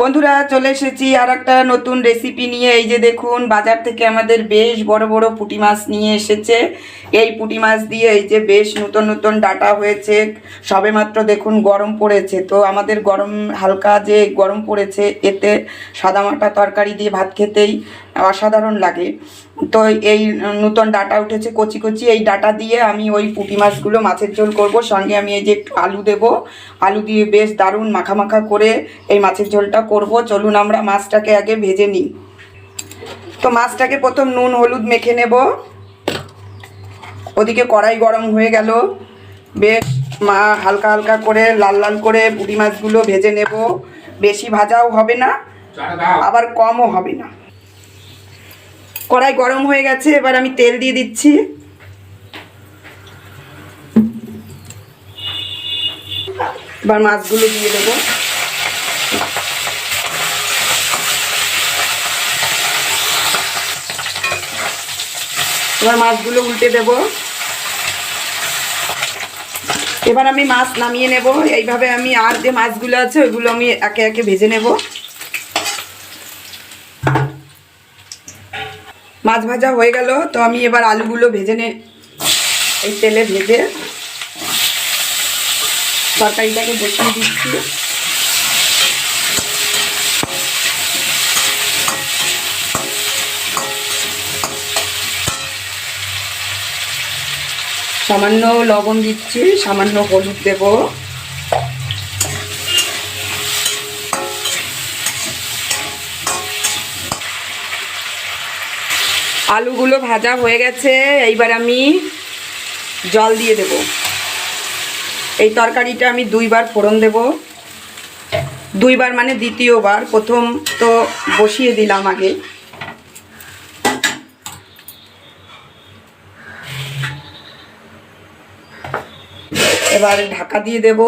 বন্ধুরা চলে এসেছি আর একটা নতুন রেসিপি নিয়ে। এই যে দেখুন, বাজার থেকে আমাদের বেশ বড় বড় পুঁটি মাছ নিয়ে এসেছে। এই পুঁটি মাছ দিয়ে এই যে বেশ নতুন নতুন ডাটা হয়েছে। সবেমাত্র দেখুন গরম পড়েছে, তো আমাদের গরম হালকা যে গরম পড়েছে, এতে সাদামাটা তরকারি দিয়ে ভাত খেতেই অসাধারণ লাগে। তো এই নতুন ডাটা উঠেছে কচি কচি, এই ডাটা দিয়ে আমি ওই পুঁটি মাছগুলো মাছের ঝোল করব। সঙ্গে আমি এই যে একটু আলু দেব, আলু দিয়ে বেশ দারুণ মাখা মাখা করে এই মাছের ঝোলটা করব। চলুন আমরা মাছটাকে আগে ভেজে নিই। তো মাছটাকে প্রথম নুন হলুদ মেখে নেব। ওদিকে কড়াই গরম হয়ে গেল, বেশ হালকা হালকা করে লাল লাল করে পুঁটি মাছগুলো ভেজে নেব। বেশি ভাজাও হবে না, আবার কমও হবে না। কড়াই গরম হয়ে গেছে, এবার আমি তেল দিয়ে দিচ্ছি। এবার মাছগুলো দিয়ে দেব। এবার মাছগুলো উল্টে দেব। এবার আমি মাছ নামিয়ে নেব। এইভাবে আমি আর যে মাছগুলো আছে ওইগুলো আমি একে একে ভেজে নেব। মাছ ভাজা হয়ে গেল, তো আমি এবার আলুগুলো ভেজে এই তেলে ভেজে তরকারিটাকে বসিয়ে দিচ্ছি। সামান্য লবণ দিচ্ছি, সামান্য হলুদ দেব। আলুগুলো ভাজা হয়ে গেছে, এইবার আমি জল দিয়ে দেব। এই তরকারিটা আমি দুইবার ফোড়ন দেব। দুইবার মানে দ্বিতীয়বার, প্রথম তো বসিয়ে দিলাম আগে। এবার ঢাকা দিয়ে দেব।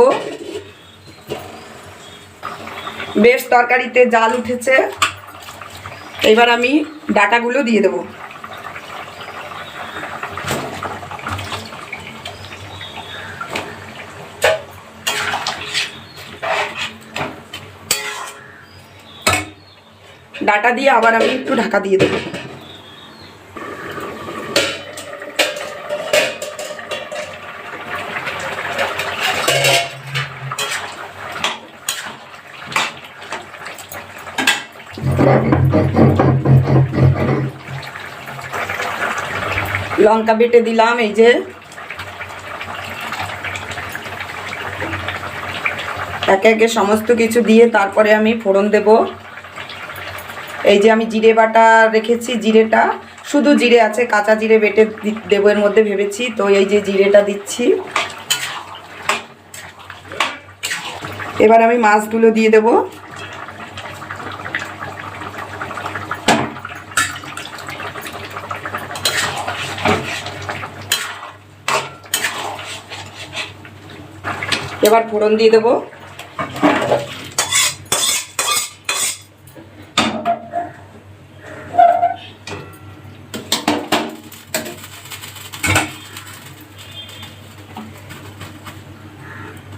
বেশ তরকারিতে জাল উঠেছে, এবার আমি ডাটাগুলো দিয়ে দেব। ডাটা দিয়ে আবার আমি একটু ঢাকা দিয়ে দেব। লঙ্কা বেটে দিলাম, এই যে একে একে সমস্ত কিছু দিয়ে তারপরে আমি ফোড়ন দেব। এই যে আমি জিরে বাটা রেখেছি, জিরেটা শুধু জিরে আছে, কাঁচা জিরে বেটে দেবো এর মধ্যে ভেবেছি, তো এই যে জিরেটা দিচ্ছি। এবার আমি মাছগুলো দিয়ে দেব। এবার ফোড়ন দিয়ে দেব।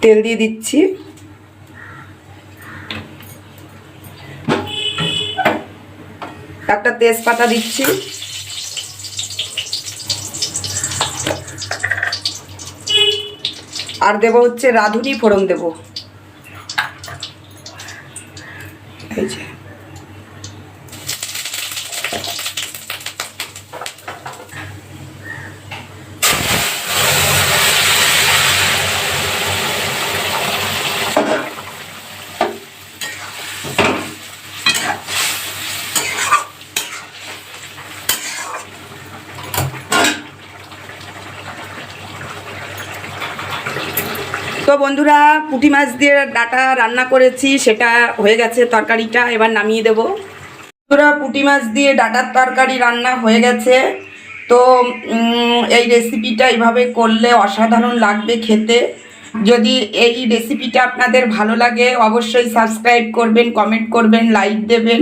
তেল দিয়ে দিচ্ছি। একটা তেজপাতা দিচ্ছি। আর দেব হচ্ছে রাঁধুনি ফোড়ন দেব। এই যে তো বন্ধুরা, পুঁটি মাছ দিয়ে ডাটা রান্না করেছি, সেটা হয়ে গেছে তরকারিটা। এবার নামিয়ে দেব। বন্ধুরা, পুঁটি মাছ দিয়ে ডাটার তরকারি রান্না হয়ে গেছে। তো এই রেসিপিটা এইভাবে করলে অসাধারণ লাগবে খেতে। যদি এই রেসিপিটা আপনাদের ভালো লাগে অবশ্যই সাবস্ক্রাইব করবেন, কমেন্ট করবেন, লাইক দেবেন।